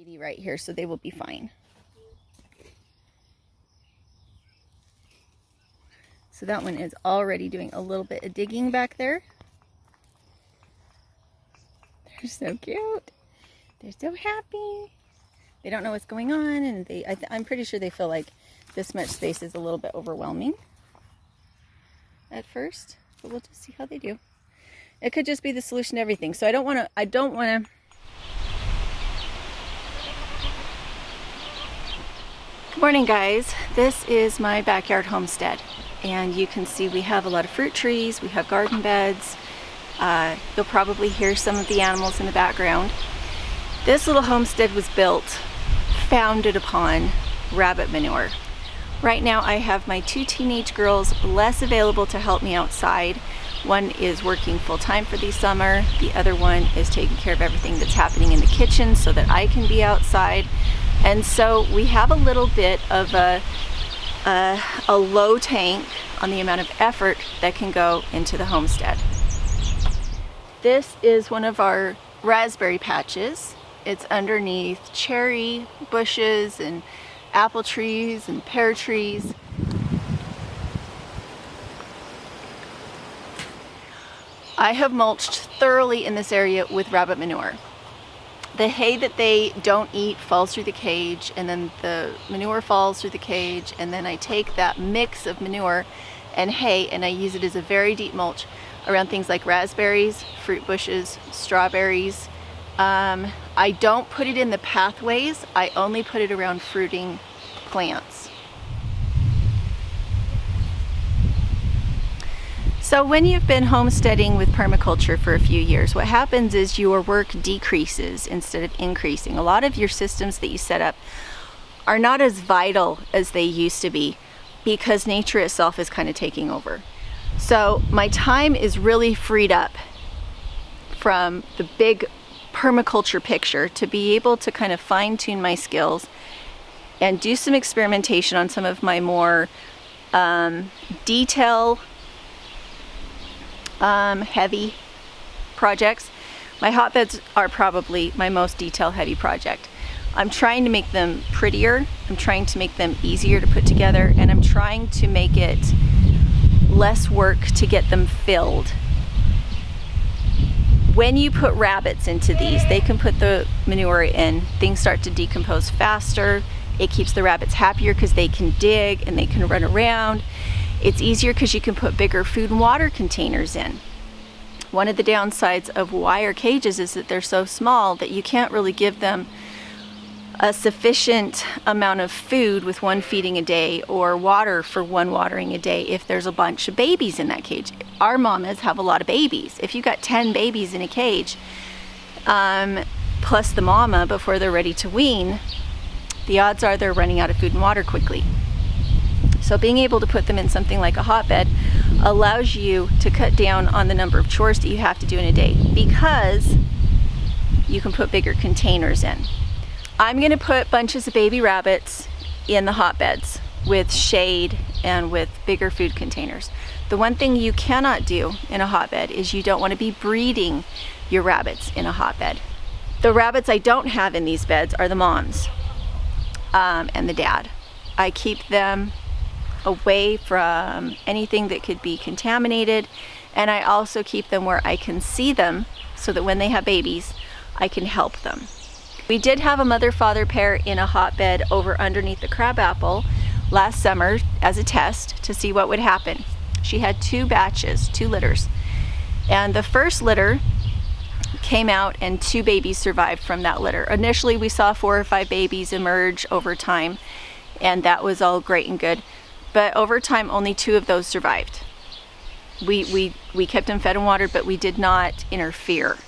80 right here, so they will be fine. So that one is already doing a little bit of digging back there. They're so cute. They're so happy. They don't know what's going on, and I'm pretty sure they feel like this much space is a little bit overwhelming at first, but we'll just see how they do. It could just be the solution to everything. So I don't want to Good morning, guys. This is my backyard homestead, and you can see we have a lot of fruit trees, we have garden beds. You'll probably hear some of the animals in the background. This little homestead was built, founded upon rabbit manure. Right now I have my 2 teenage girls less available to help me outside. One is working full-time for the summer. The other one is taking care of everything that's happening in the kitchen so that I can be outside. And so we have a little bit of a low tank on the amount of effort that can go into the homestead. This is one of our raspberry patches. It's underneath cherry bushes and apple trees and pear trees. I have mulched thoroughly in this area with rabbit manure. The hay that they don't eat falls through the cage, and then the manure falls through the cage, and then I take that mix of manure and hay and I use it as a very deep mulch around things like raspberries, fruit bushes, strawberries. I don't put it in the pathways, I only put it around fruiting plants. So when you've been homesteading with permaculture for a few years, what happens is your work decreases instead of increasing. A lot of your systems that you set up are not as vital as they used to be because nature itself is kind of taking over. So my time is really freed up from the big permaculture picture to be able to kind of fine-tune my skills and do some experimentation on some of my more detail heavy projects. My hotbeds are probably my most detail heavy project. I'm trying to make them prettier, I'm trying to make them easier to put together, and I'm trying to make it less work to get them filled. When you put rabbits into these, they can put the manure in, things start to decompose faster. It keeps the rabbits happier because they can dig and they can run around. It's easier because you can put bigger food and water containers in. One of the downsides of wire cages is that they're so small that you can't really give them a sufficient amount of food with 1 feeding a day or water for 1 watering a day if there's a bunch of babies in that cage. Our mamas have a lot of babies. If you got 10 babies in a cage, plus the mama before they're ready to wean, the odds are they're running out of food and water quickly. So being able to put them in something like a hotbed allows you to cut down on the number of chores that you have to do in a day because you can put bigger containers in. I'm going to put bunches of baby rabbits in the hotbeds with shade and with bigger food containers. The one thing you cannot do in a hotbed is you don't want to be breeding your rabbits in a hotbed. The rabbits I don't have in these beds are the moms and the dad. I keep them away from anything that could be contaminated, and I also keep them where I can see them so that when they have babies I can help them. We did have a mother-father pair in a hotbed over underneath the crabapple last summer as a test to see what would happen. She had 2 batches, 2 litters, and the first litter came out and 2 babies survived from that litter. Initially we saw 4 or 5 babies emerge over time, and that was all great and good, but over time only 2 of those survived. We kept them fed and watered, but we did not interfere.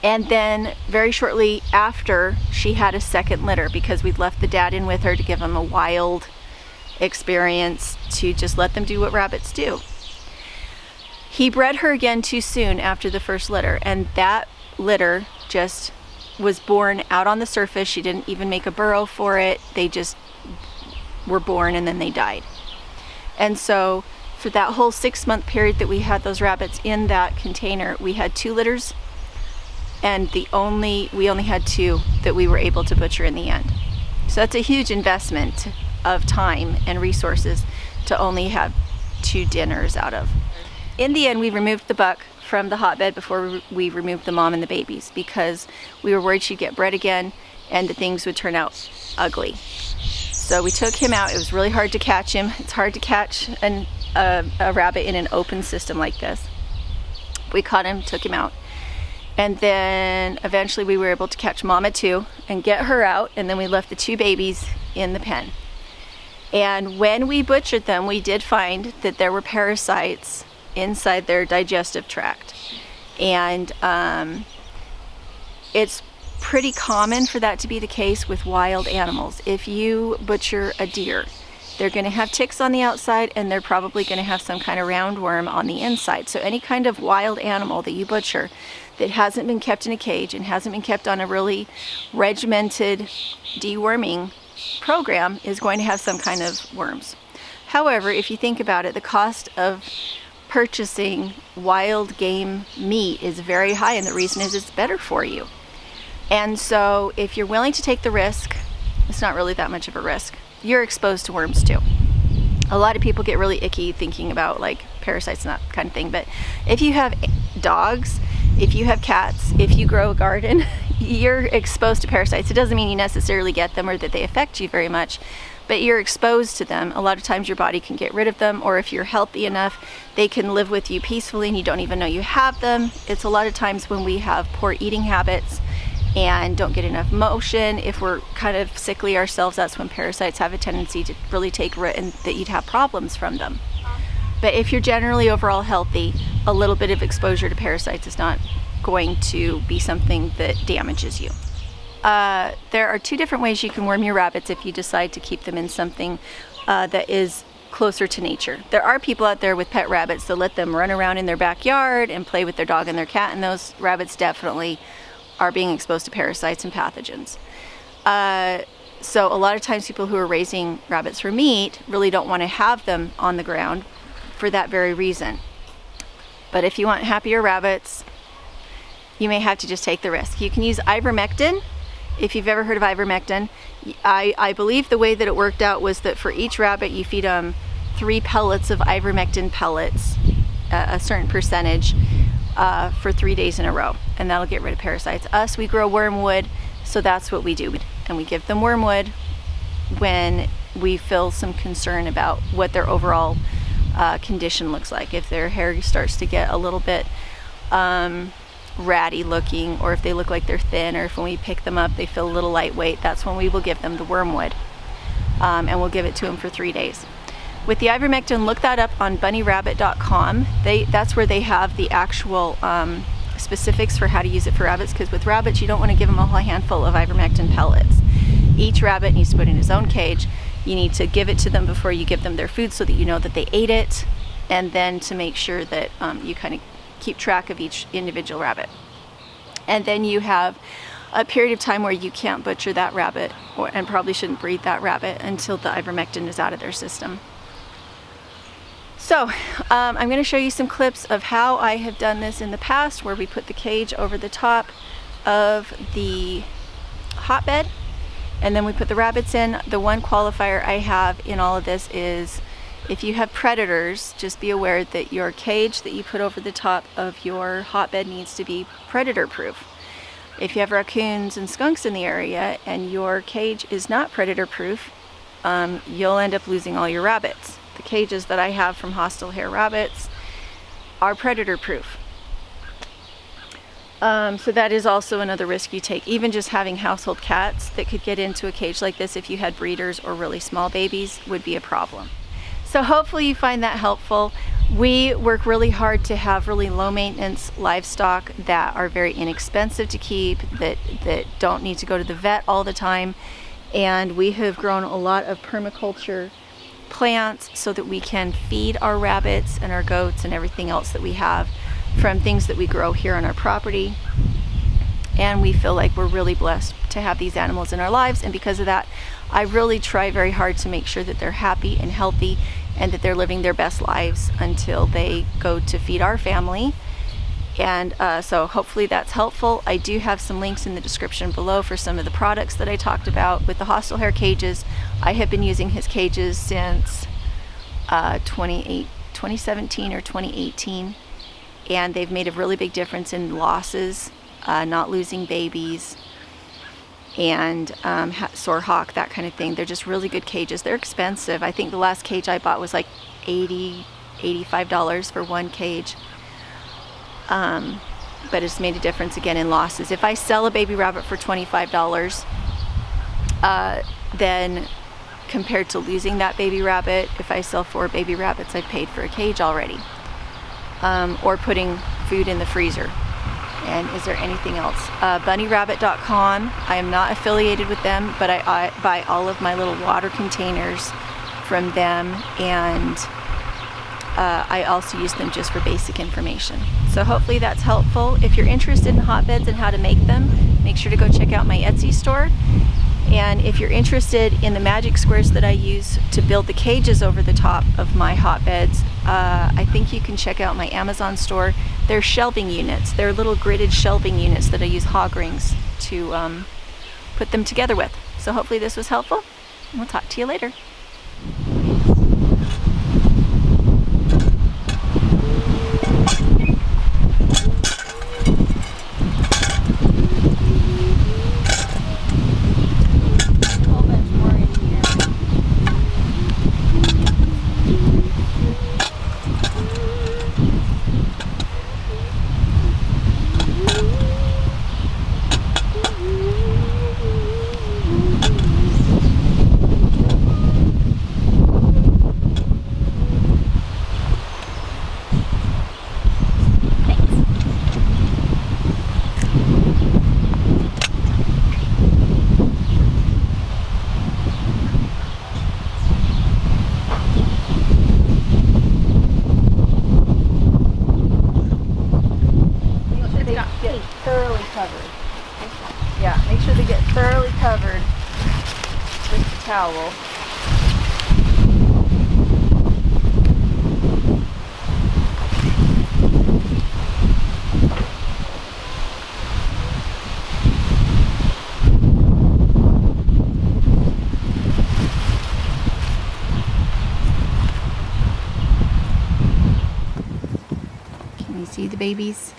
And then very shortly after, she had a second litter because we'd left the dad in with her to give him a wild experience, to just let them do what rabbits do. He bred her again too soon after the first litter, and that litter just was born out on the surface. She didn't even make a burrow for it. They just were born and then they died. And so for that whole 6-month period that we had those rabbits in that container, we had 2 litters and we only had 2 that we were able to butcher in the end. So that's a huge investment of time and resources to only have 2 dinners out of. In the end, we removed the buck from the hotbed before we removed the mom and the babies, because we were worried she'd get bred again and that things would turn out ugly. So we took him out. It was really hard to catch him. It's hard to catch a rabbit in an open system like this. We caught him, took him out, and then eventually we were able to catch mama too and get her out, and then we left the 2 babies in the pen. And when we butchered them, we did find that there were parasites inside their digestive tract, and it's pretty common for that to be the case with wild animals. If you butcher a deer, they're going to have ticks on the outside, and they're probably going to have some kind of roundworm on the inside. So any kind of wild animal that you butcher that hasn't been kept in a cage and hasn't been kept on a really regimented deworming program is going to have some kind of worms. However, if you think about it, the cost of purchasing wild game meat is very high, and the reason is it's better for you. And so if you're willing to take the risk, it's not really that much of a risk. You're exposed to worms too. A lot of people get really icky thinking about like parasites and that kind of thing, but if you have dogs, if you have cats, if you grow a garden, you're exposed to parasites. It doesn't mean you necessarily get them or that they affect you very much, but you're exposed to them. A lot of times your body can get rid of them, or if you're healthy enough, they can live with you peacefully and you don't even know you have them. It's a lot of times when we have poor eating habits and don't get enough motion, if we're kind of sickly ourselves, that's when parasites have a tendency to really take root and that you'd have problems from them. But if you're generally overall healthy, a little bit of exposure to parasites is not going to be something that damages you. There are 2 different ways you can worm your rabbits if you decide to keep them in something that is closer to nature. There are people out there with pet rabbits that let them run around in their backyard and play with their dog and their cat, and those rabbits definitely are being exposed to parasites and pathogens. So a lot of times people who are raising rabbits for meat really don't want to have them on the ground for that very reason. But if you want happier rabbits, you may have to just take the risk. You can use ivermectin. If you've ever heard of ivermectin, I believe the way that it worked out was that for each rabbit you feed them 3 pellets of ivermectin pellets, a certain percentage, for 3 days in a row, and that'll get rid of parasites. Us, we grow wormwood, so that's what we do, and we give them wormwood when we feel some concern about what their overall condition looks like. If their hair starts to get a little bit ratty looking, or if they look like they're thin, or if when we pick them up they feel a little lightweight, that's when we will give them the wormwood, and we'll give it to them for 3 days. With the ivermectin, look that up on bunnyrabbit.com. That's where they have the actual specifics for how to use it for rabbits, because with rabbits you don't want to give them a whole handful of ivermectin pellets. Each rabbit needs to put in his own cage. You need to give it to them before you give them their food so that you know that they ate it, and then to make sure that you kind of keep track of each individual rabbit. And then you have a period of time where you can't butcher that rabbit, and probably shouldn't breed that rabbit until the ivermectin is out of their system. So I'm going to show you some clips of how I have done this in the past, where we put the cage over the top of the hotbed and then we put the rabbits in. The one qualifier I have in all of this is if you have predators, just be aware that your cage that you put over the top of your hotbed needs to be predator proof. If you have raccoons and skunks in the area and your cage is not predator proof, you'll end up losing all your rabbits. The cages that I have from Hostile Hare rabbits are predator proof. So that is also another risk you take. Even just having household cats that could get into a cage like this, if you had breeders or really small babies, would be a problem. So hopefully you find that helpful. We work really hard to have really low maintenance livestock that are very inexpensive to keep, that don't need to go to the vet all the time. And we have grown a lot of permaculture plants so that we can feed our rabbits and our goats and everything else that we have from things that we grow here on our property. And we feel like we're really blessed to have these animals in our lives, and because of that I really try very hard to make sure that they're happy and healthy and that they're living their best lives until they go to feed our family And so hopefully that's helpful. I do have some links in the description below for some of the products that I talked about. With the hostile Hare cages, I have been using his cages since 2017 or 2018, and they've made a really big difference in losses, not losing babies, and sore hawk, that kind of thing. They're just really good cages. They're expensive. I think the last cage I bought was like $85 for one cage. But it's made a difference again in losses. If I sell a baby rabbit for $25, then compared to losing that baby rabbit, if I sell 4 baby rabbits, I've paid for a cage already. Or putting food in the freezer. And is there anything else? Bunnyrabbit.com. I am not affiliated with them, but I buy all of my little water containers from them, and I also use them just for basic information. So hopefully that's helpful. If you're interested in hotbeds and how to make them, make sure to go check out my Etsy store. And if you're interested in the magic squares that I use to build the cages over the top of my hotbeds, I think you can check out my Amazon store. They're shelving units. They're little gridded shelving units that I use hog rings to put them together with. So hopefully this was helpful, and we'll talk to you later. Yeah, make sure they get thoroughly covered with the towel. Can you see the babies?